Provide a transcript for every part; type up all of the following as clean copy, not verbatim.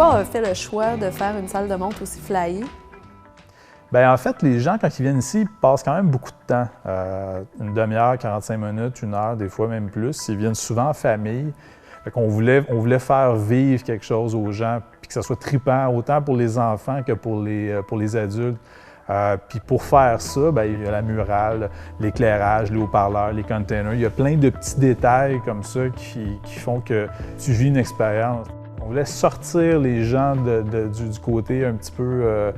Pourquoi on a fait le choix de faire une salle de montre aussi flyée? Bien, en fait, les gens, quand ils viennent ici, ils passent quand même beaucoup de temps. Une demi-heure, 45 minutes, une heure, des fois même plus. Ils viennent souvent en famille. On voulait faire vivre quelque chose aux gens, puis que ça soit trippant, autant pour les enfants que pour les adultes. Puis pour faire ça, bien, il y a la murale, l'éclairage, les haut-parleurs, les containers. Il y a plein de petits détails comme ça qui font que tu vis une expérience. On voulait sortir les gens du côté un petit peu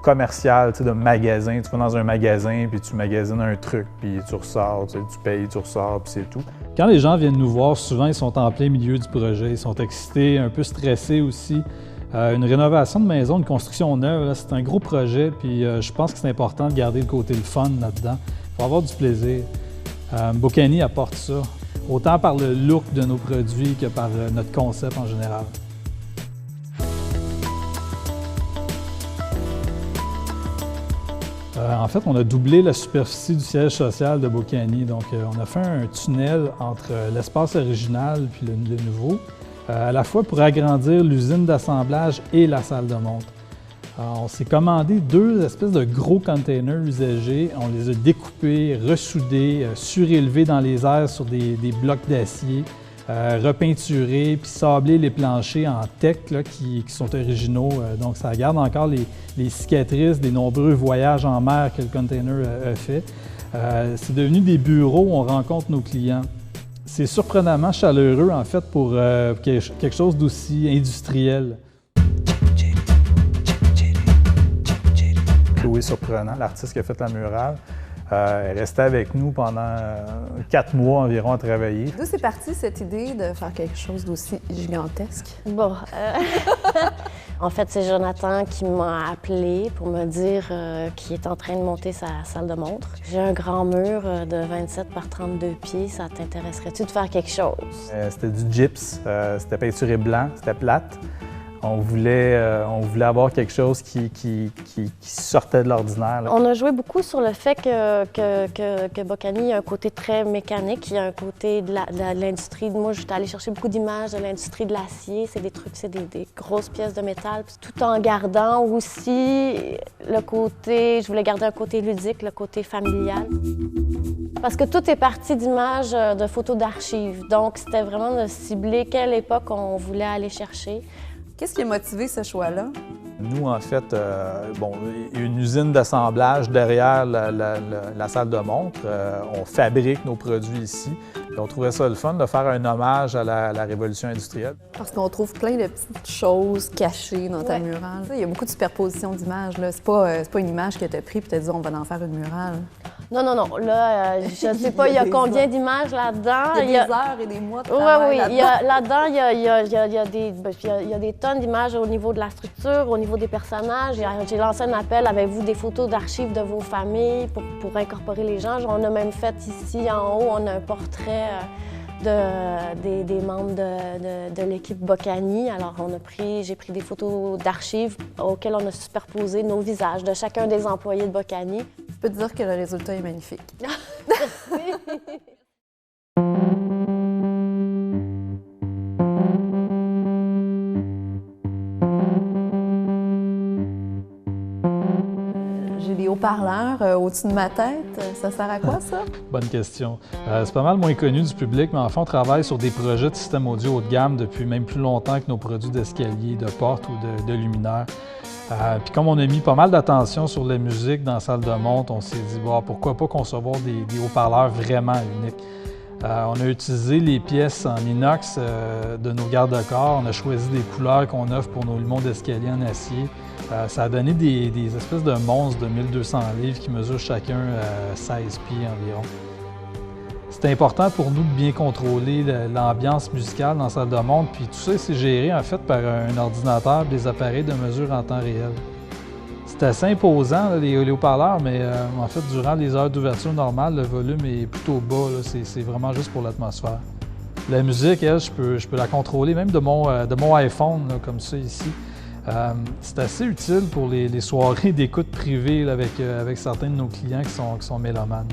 commercial, tu sais, de magasin. Tu vas dans un magasin, puis tu magasines un truc, puis tu ressors, tu payes, tu ressors, puis c'est tout. Quand les gens viennent nous voir, souvent, ils sont en plein milieu du projet. Ils sont excités, un peu stressés aussi. Une rénovation de maison, une construction neuve, c'est un gros projet, puis je pense que c'est important de garder le côté le fun là-dedans. Il faut avoir du plaisir. Bocani apporte ça, autant par le look de nos produits que par notre concept en général. En fait, on a doublé la superficie du siège social de Bocani. Donc, on a fait un tunnel entre l'espace original puis le nouveau, à la fois pour agrandir l'usine d'assemblage et la salle de montre. Alors, on s'est commandé 2 espèces de gros containers usagés. On les a découpés, ressoudés, surélevés dans les airs sur des blocs d'acier, repeinturés, puis sablés les planchers en teck là, qui sont originaux. Donc, ça garde encore les cicatrices des nombreux voyages en mer que le container a fait. C'est devenu des bureaux où on rencontre nos clients. C'est surprenamment chaleureux, en fait, pour quelque chose d'aussi industriel. Chloé Surprenant, l'artiste qui a fait la murale, est restée avec nous pendant 4 mois environ à travailler. D'où c'est parti cette idée de faire quelque chose d'aussi gigantesque? Bon, en fait, c'est Jonathan qui m'a appelé pour me dire qu'il est en train de monter sa salle de montre. J'ai un grand mur de 27 par 32 pieds, ça t'intéresserait-tu de faire quelque chose? C'était du gyps, c'était peinturé blanc, c'était plate. On voulait avoir quelque chose qui sortait de l'ordinaire. On a joué beaucoup sur le fait que Bocani a un côté très mécanique, il y a un côté de l'industrie. Moi, j'étais allée chercher beaucoup d'images de l'industrie de l'acier, c'est des trucs, c'est des grosses pièces de métal, tout en gardant aussi le côté, je voulais garder un côté ludique, le côté familial. Parce que tout est parti d'images, de photos d'archives, donc c'était vraiment de cibler quelle époque on voulait aller chercher. Qu'est-ce qui a motivé ce choix-là? Nous, en fait, il y a une usine d'assemblage derrière la salle de montre. On fabrique nos produits ici. Et on trouvait ça le fun de faire un hommage à la révolution industrielle. Parce qu'on trouve plein de petites choses cachées dans ta murale. Il y a beaucoup de superposition d'images. C'est pas une image que tu as prise et tu as dit on va en faire une murale. Non, non, non. Là, je ne sais pas, il y a combien d'images là-dedans. Il y a des heures et des mois de travail là-dedans. Il y a des tonnes d'images au niveau de la structure, au niveau des personnages. J'ai lancé un appel, avez-vous des photos d'archives de vos familles pour incorporer les gens. On a même fait ici, en haut, on a un portrait des membres de l'équipe Bocani. Alors, j'ai pris des photos d'archives auxquelles on a superposé nos visages de chacun des employés de Bocani. Je peux te dire que le résultat est magnifique. J'ai des haut-parleurs au-dessus de ma tête. Ça sert à quoi, ça? Bonne question. C'est pas mal moins connu du public, mais en fait, on travaille sur des projets de système audio haut de gamme depuis même plus longtemps que nos produits d'escalier, de porte ou de luminaires. Puis comme on a mis pas mal d'attention sur la musique dans la salle de montre, on s'est dit bon, pourquoi pas concevoir des haut-parleurs vraiment uniques. On a utilisé les pièces en inox de nos garde-corps. On a choisi des couleurs qu'on offre pour nos limons d'escalier en acier. Ça a donné des espèces de monstres de 1200 livres qui mesurent chacun 16 pieds environ. C'est important pour nous de bien contrôler l'ambiance musicale dans la salle de montre, puis tout ça, c'est géré en fait par un ordinateur et des appareils de mesure en temps réel. C'est assez imposant, les haut-parleurs, mais en fait, durant les heures d'ouverture normales, le volume est plutôt bas. C'est vraiment juste pour l'atmosphère. La musique, elle, je peux la contrôler même de mon iPhone, là, comme ça ici. C'est assez utile pour les soirées d'écoute privée là, avec certains de nos clients qui sont mélomanes.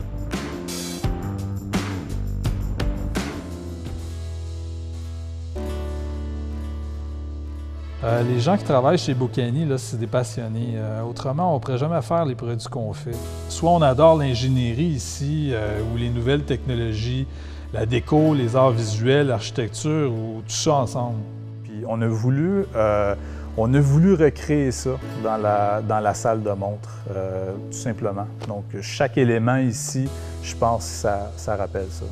Les gens qui travaillent chez Bocani, là, c'est des passionnés. Autrement, on ne pourrait jamais faire les produits qu'on fait. Soit on adore l'ingénierie ici, ou les nouvelles technologies, la déco, les arts visuels, l'architecture, ou tout ça ensemble. Puis on a voulu recréer ça dans la salle de montre, tout simplement. Donc chaque élément ici, je pense que ça rappelle ça.